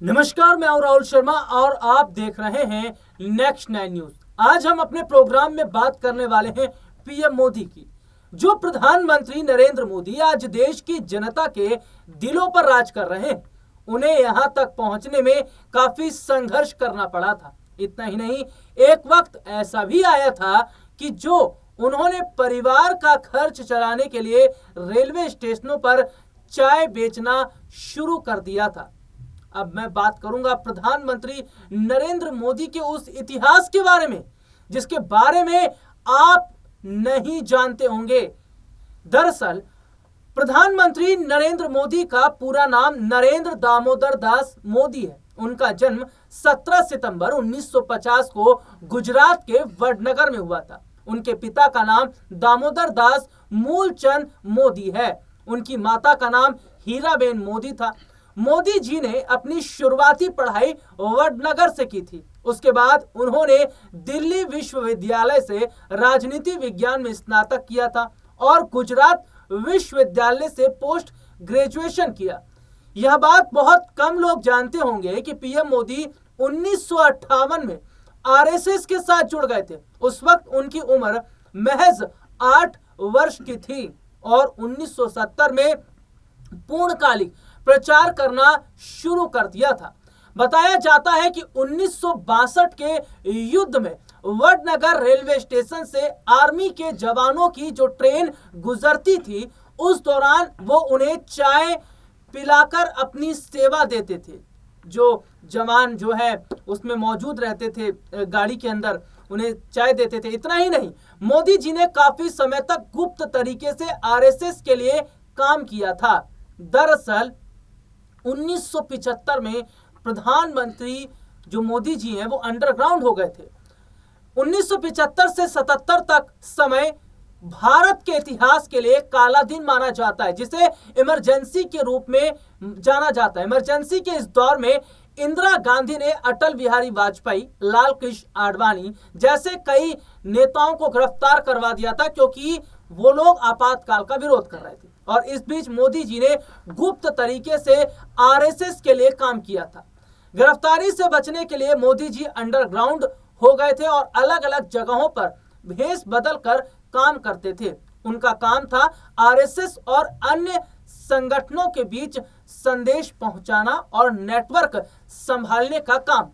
नमस्कार, मैं हूं राहुल शर्मा और आप देख रहे हैं नेक्स्ट 9 न्यूज। आज हम अपने प्रोग्राम में बात करने वाले हैं पीएम मोदी की। जो प्रधानमंत्री नरेंद्र मोदी आज देश की जनता के दिलों पर राज कर रहे हैं, उन्हें यहां तक पहुंचने में काफी संघर्ष करना पड़ा था। इतना ही नहीं, एक वक्त ऐसा भी आया था कि जो उन्होंने परिवार का खर्च चलाने के लिए रेलवे स्टेशनों पर चाय बेचना शुरू कर दिया था। अब मैं बात करूंगा प्रधानमंत्री नरेंद्र मोदी के उस इतिहास के बारे में जिसके बारे में आप नहीं जानते होंगे। दरअसल प्रधानमंत्री नरेंद्र मोदी का पूरा नाम नरेंद्र दामोदर दास मोदी है। उनका जन्म 17 सितंबर 1950 को गुजरात के वडनगर में हुआ था। उनके पिता का नाम दामोदर दास मूलचंद मोदी है। उनकी माता का नाम हीराबेन मोदी था। मोदी जी ने अपनी शुरुआती पढ़ाई वडनगर से की थी। उसके बाद उन्होंने दिल्ली विश्वविद्यालय से राजनीति विज्ञान में स्नातक किया था और गुजरात विश्वविद्यालय से पोस्ट ग्रेजुएशन किया। यह बात बहुत कम लोग जानते होंगे कि पीएम मोदी 1958 में आरएसएस के साथ जुड़ गए थे। उस वक्त उनकी उम्र महज 8 वर्ष की थी और 1970 में पूर्णकालिक प्रचार करना शुरू कर दिया था। बताया जाता है कि 1962 के युद्ध में वडनगर रेलवे स्टेशन से आर्मी के जवानों की जो ट्रेन गुजरती थी, उस दौरान वो उन्हें चाय पिलाकर अपनी सेवा देते थे। जो जवान जो है उसमें मौजूद रहते थे, गाड़ी के अंदर उन्हें चाय देते थे। इतना ही नहीं, मोदी जी ने काफी समय तक गुप्त तरीके से आरएसएस के लिए काम किया था। दरअसल 1975 में प्रधानमंत्री जो मोदी जी हैं वो अंडरग्राउंड हो गए थे। 1975 से 77 तक समय भारत के इतिहास के लिए काला दिन माना जाता है, जिसे इमरजेंसी के रूप में जाना जाता है। इमरजेंसी के इस दौर में इंदिरा गांधी ने अटल बिहारी वाजपेयी, लाल कृष्ण आडवाणी जैसे कई नेताओं को गिरफ्तार करवा दिया था, क्योंकि वो लोग आपातकाल का विरोध कर रहे थे। और इस बीच मोदी जी ने गुप्त तरीके से आरएसएस के लिए काम किया था। गिरफ्तारी से बचने के लिए मोदी जी अंडरग्राउंड हो गए थे और अलग अलग जगहों पर भेष बदल कर काम करते थे। उनका काम था आरएसएस और अन्य संगठनों के बीच संदेश पहुंचाना और नेटवर्क संभालने का काम।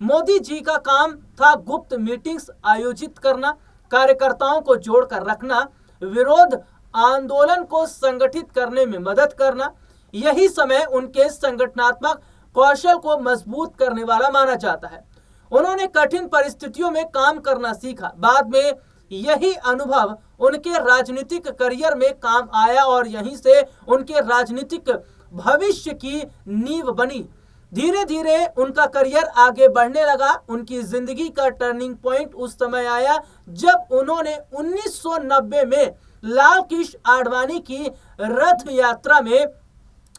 मोदी जी का काम था गुप्त मीटिंग्स आयोजित करना, कार्यकर्ताओं को जोड़कर रखना, विरोध आंदोलन को संगठित करने में मदद करना। यही समय उनके संगठनात्मक कौशल को मजबूत करने वाला माना जाता है। उन्होंने कठिन परिस्थितियों में काम करना सीखा। बाद में यही अनुभव उनके राजनीतिक करियर में काम आया और यहीं से उनके राजनीतिक भविष्य की नींव बनी। धीरे धीरे उनका करियर आगे बढ़ने लगा। उनकी जिंदगी का टर्निंग पॉइंट उस समय आया जब उन्होंने 1990 में लाल कृष्ण आडवाणी की रथ यात्रा में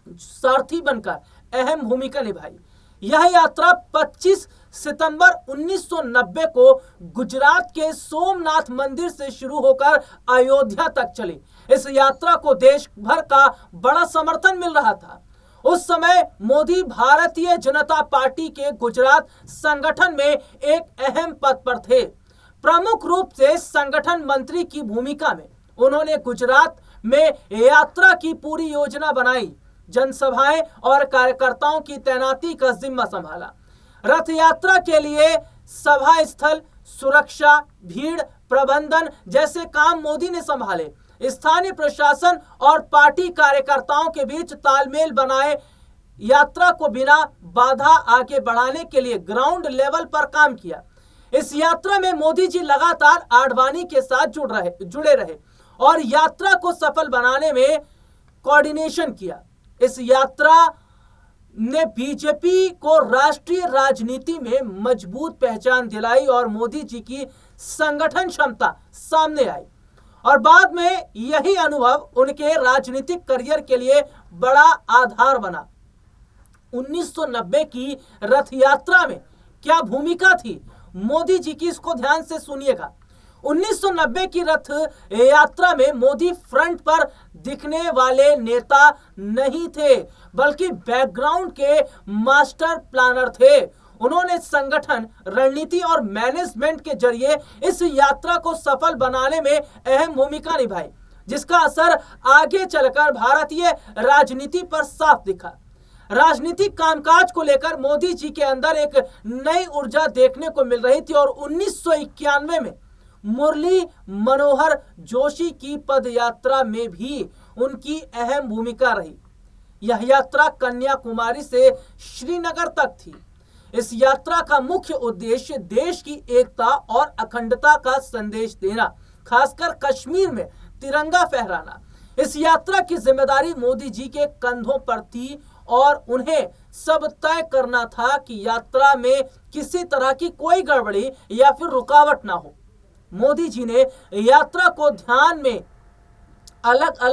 सारथी बनकर अहम भूमिका निभाई। यह यात्रा 25 सितंबर 1990 को गुजरात के सोमनाथ मंदिर से शुरू होकर अयोध्या तक चली। इस यात्रा को देश भर का बड़ा समर्थन मिल रहा था। उस समय मोदी भारतीय जनता पार्टी के गुजरात संगठन में एक अहम पद पर थे। प्रमुख रूप से संगठन मंत्री की भूमिका में उन्होंने गुजरात में यात्रा की पूरी योजना बनाई, जनसभाएं और कार्यकर्ताओं की तैनाती का जिम्मा संभाला। रथ यात्रा के लिए सभा स्थल, सुरक्षा, भीड़ प्रबंधन जैसे काम मोदी ने संभाले। स्थानीय प्रशासन और पार्टी कार्यकर्ताओं के बीच तालमेल बनाए यात्रा को बिना बाधा आगे बढ़ाने के लिए ग्राउंड लेवल पर काम किया। इस यात्रा में मोदी जी लगातार आडवाणी के साथ जुड़े रहे और यात्रा को सफल बनाने में कोऑर्डिनेशन किया। इस यात्रा ने बीजेपी को राष्ट्रीय राजनीति में मजबूत पहचान दिलाई और मोदी जी की संगठन क्षमता सामने आई और बाद में यही अनुभव उनके राजनीतिक करियर के लिए बड़ा आधार बना। 1990 की रथ यात्रा में क्या भूमिका थी मोदी जी की, इसको ध्यान से सुनिएगा। 1990 की रथ यात्रा में मोदी फ्रंट पर दिखने वाले नेता नहीं थे, बल्कि बैकग्राउंड के मास्टर प्लानर थे। उन्होंने संगठन, रणनीति और मैनेजमेंट के जरिए इस यात्रा को सफल बनाने में अहम भूमिका निभाई, जिसका असर आगे चलकर भारतीय राजनीति पर साफ दिखा। राजनीतिक कामकाज को लेकर मोदी जी के अंदर एक नई ऊर्जा देखने को मिल रही थी और 1991 में मुरली मनोहर जोशी की पदयात्रा में भी उनकी अहम भूमिका रही। यह यात्रा कन्याकुमारी से श्रीनगर तक थी। इस यात्रा का मुख्य उद्देश्य देश की एकता और अखंडता का संदेश देना, खासकर कश्मीर में तिरंगा फहराना। इस यात्रा की जिम्मेदारी मोदी जी के कंधों पर थी और उन्हें सब तय करना था कि यात्रा में किसी तरह की कोई गड़बड़ी या फिर रुकावट ना हो। मोदी जी ने यात्रा को ध्यान में रखकर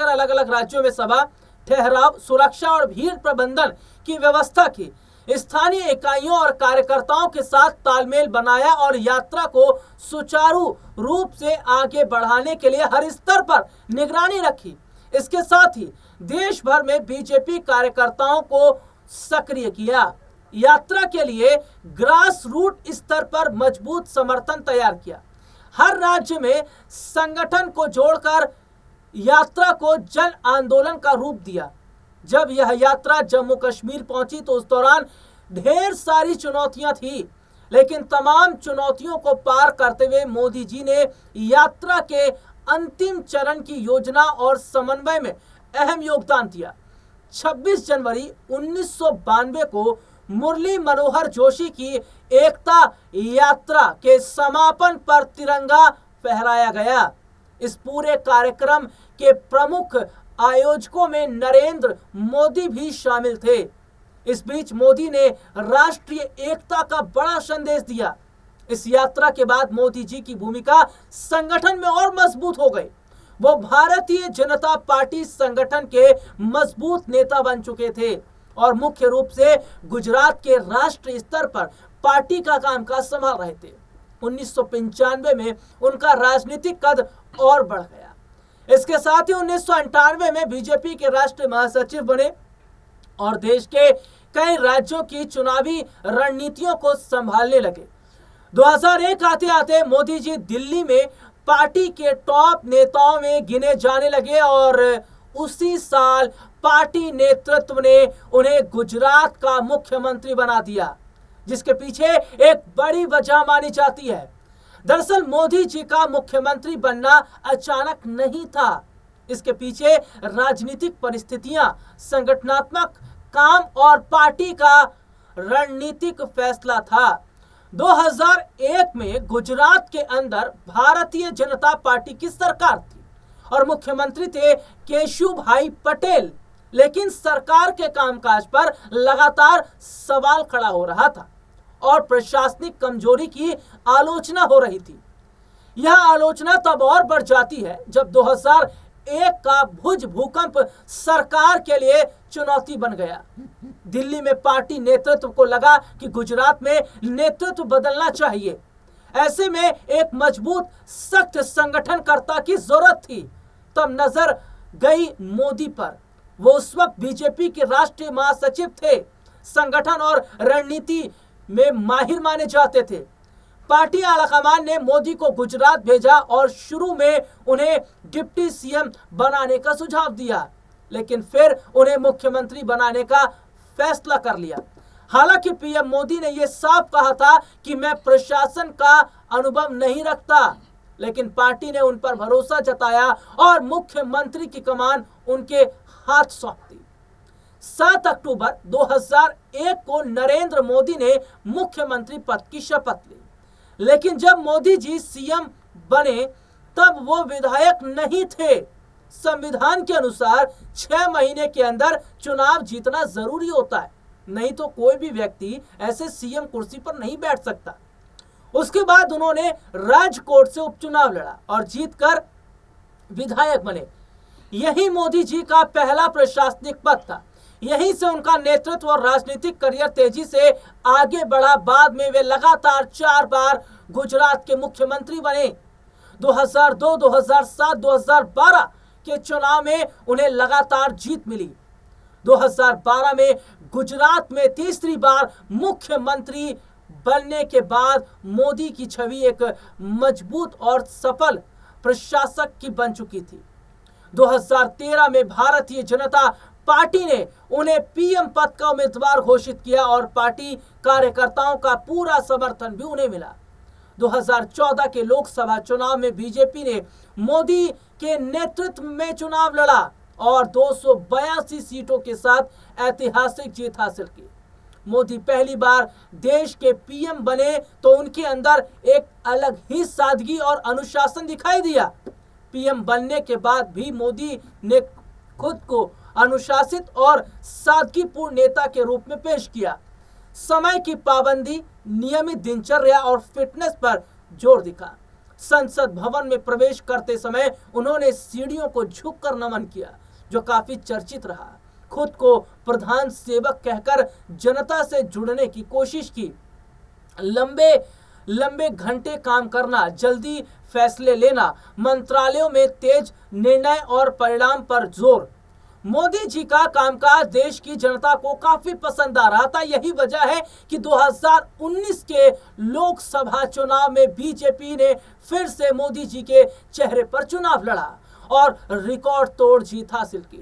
अलग अलग राज्यों में सभा, ठहराव, सुरक्षा और भीड़ प्रबंधन की व्यवस्था की। स्थानीय इकाइयों और कार्यकर्ताओं के साथ तालमेल बनाया और यात्रा को सुचारू रूप से आगे बढ़ाने के लिए हर स्तर पर निगरानी रखी। इसके साथ ही देश भर में बीजेपी कार्यकर्ताओं को सक्रिय किया। यात्रा के लिए ग्रास रूट स्तर पर मजबूत समर्थन तैयार किया। हर राज्य में संगठन को जोड़कर यात्रा को जन आंदोलन का रूप दिया। जब यह यात्रा जम्मू कश्मीर पहुंची तो उस दौरान ढेर सारी चुनौतियां थी, लेकिन तमाम चुनौतियों को पार करते हुए मोदी जी ने यात्रा के अंतिम चरण की योजना और समन्वय में अहम योगदान दिया। 26 जनवरी 1992 को मुरली मनोहर जोशी की एकता यात्रा के समापन पर तिरंगा फहराया गया। इस पूरे कार्यक्रम के प्रमुख आयोजकों में नरेंद्र मोदी भी शामिल थे। इस बीच मोदी ने राष्ट्रीय एकता का बड़ा संदेश दिया। इस यात्रा के बाद मोदी जी की भूमिका संगठन में और मजबूत हो गई। वो भारतीय जनता पार्टी संगठन के मजबूत नेता बन चुके थे और मुख्य रूप से गुजरात के राष्ट्रीय स्तर पर पार्टी का कामकाज संभाल रहे थे। 1995 में उनका राजनीतिक कद और बढ़ गया। इसके साथ ही 1998 में बीजेपी के राष्ट्रीय महासचिव बने और देश के कई राज्यों की चुनावी रणनीतियों को संभालने लगे। 2001 आते आते मोदी जी दिल्ली में पार्टी के टॉप नेताओं में गिने जाने लगे और उसी साल पार्टी नेतृत्व ने उन्हें गुजरात का मुख्यमंत्री बना दिया, जिसके पीछे एक बड़ी वजह मानी जाती है। दरअसल मोदी जी का मुख्यमंत्री बनना अचानक नहीं था। इसके पीछे राजनीतिक परिस्थितियां, संगठनात्मक काम और पार्टी का रणनीतिक फैसला था। 2001 में गुजरात के अंदर भारतीय जनता पार्टी की सरकार थी और मुख्यमंत्री थे केशुभाई पटेल, लेकिन सरकार के कामकाज पर लगातार सवाल खड़ा हो रहा था और प्रशासनिक कमजोरी की आलोचना हो रही थी। यह आलोचना तब और बढ़ जाती है जब 2001 का भुज भूकंप सरकार के लिए चुनौती बन गया। दिल्ली में पार्टी नेतृत्व को लगा कि गुजरात में नेतृत्व बदलना चाहिए। ऐसे में एक मजबूत, सख्त संगठनकर्ता की जरूरत थी। तब नजर गई मोदी पर। वो उस वक्त बीजेपी के राष्ट्रीय महासचिव थे, संगठन और रणनीति में माहिर माने जाते थे। पार्टी आलाकमान ने मोदी को गुजरात भेजा और शुरू में उन्हें डिप्टी सीएम बनाने का सुझाव दिया, लेकिन फिर उन्हें मुख्यमंत्री बनाने का फैसला कर लिया। हालांकि पीएम मोदी ने यह साफ कहा था कि मैं प्रशासन का अनुभव नहीं रखता, लेकिन पार्टी ने उन पर भरोसा जताया और मुख्यमंत्री की कमान उनके हाथ सौंप दी। 7 अक्टूबर 2001 को नरेंद्र मोदी ने मुख्यमंत्री पद की शपथ ली, लेकिन जब मोदी जी सीएम बने तब वो विधायक नहीं थे। संविधान के अनुसार 6 महीने के अंदर चुनाव जीतना जरूरी होता है, नहीं तो कोई भी व्यक्ति ऐसे सीएम कुर्सी पर नहीं बैठ सकता। उसके बाद उन्होंने राजकोट से उपचुनाव लड़ा और जीतकर विधायक बने। यही मोदी जी का पहला प्रशासनिक पद था। यहीं से उनका नेतृत्व और राजनीतिक करियर तेजी से आगे बढ़ा। बाद में वे लगातार 4 बार गुजरात के मुख्यमंत्री बने। 2002, 2007, 2012 के चुनाव में उन्हें लगातार जीत मिली। 2012 में गुजरात में तीसरी बार मुख्यमंत्री बनने के बाद मोदी की छवि एक मजबूत और सफल प्रशासक की बन चुकी थी। 2013 में भारतीय जनता पार्टी ने उन्हें पीएम पद का उम्मीदवार घोषित किया और पार्टी कार्यकर्ताओं का पूरा समर्थन भी उन्हें मिला। 2014 के लोकसभा चुनाव में बीजेपी ने मोदी के नेतृत्व में चुनाव लड़ा और 282 सीटों के साथ ऐतिहासिक जीत हासिल की। मोदी पहली बार देश के पीएम बने तो उनके अंदर एक अलग ही सादगी और अनुशासन दिखाई दिया। पीएम बनने के बाद भी मोदी ने खुद को अनुशासित और सादगीपूर्ण नेता के रूप में पेश किया। समय की पाबंदी, नियमित दिनचर्या और फिटनेस पर जोर दिखा। संसद भवन में प्रवेश करते समय उन्होंने सीढ़ियों को झुककर नमन किया, जो काफी चर्चित रहा। खुद को प्रधान सेवक कहकर जनता से जुड़ने की कोशिश की। लंबे घंटे काम करना, जल्दी फैसले लेना, मंत्रालयों में तेज निर्णय और परिणाम पर जोर। मोदी जी का कामकाज देश की जनता को काफी पसंद आ रहा था। यही वजह है कि 2019 के लोकसभा चुनाव में बीजेपी ने फिर से मोदी जी के चेहरे पर चुनाव लड़ा और रिकॉर्ड तोड़ जीत हासिल की।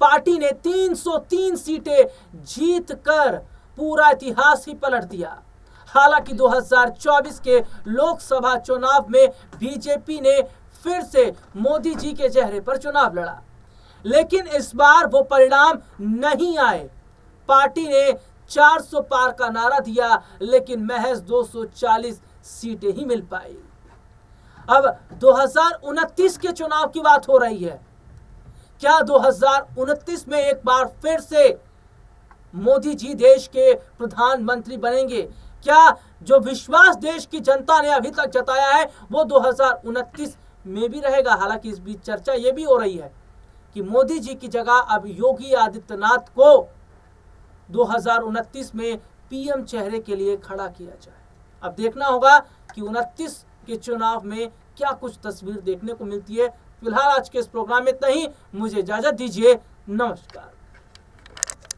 पार्टी ने 303 सीटें जीतकर पूरा इतिहास ही पलट दिया। हालांकि 2024 के लोकसभा चुनाव में बीजेपी ने फिर से मोदी जी के चेहरे पर चुनाव लड़ा, लेकिन इस बार वो परिणाम नहीं आए। पार्टी ने 400 पार का नारा दिया, लेकिन महज 240 सीटें ही मिल पाई। अब 2029 के चुनाव की बात हो रही है। क्या 2029 में एक बार फिर से मोदी जी देश के प्रधानमंत्री बनेंगे? क्या जो विश्वास देश की जनता ने अभी तक जताया है वो 2029 में भी रहेगा? हालांकि इस बीच चर्चा ये भी हो रही है कि मोदी जी की जगह अब योगी आदित्यनाथ को 2029 में पीएम चेहरे के लिए खड़ा किया जाए। अब देखना होगा कि 29 के चुनाव में क्या कुछ तस्वीर देखने को मिलती है। फिलहाल आज के इस प्रोग्राम में इतना ही। मुझे इजाजत दीजिए। नमस्कार।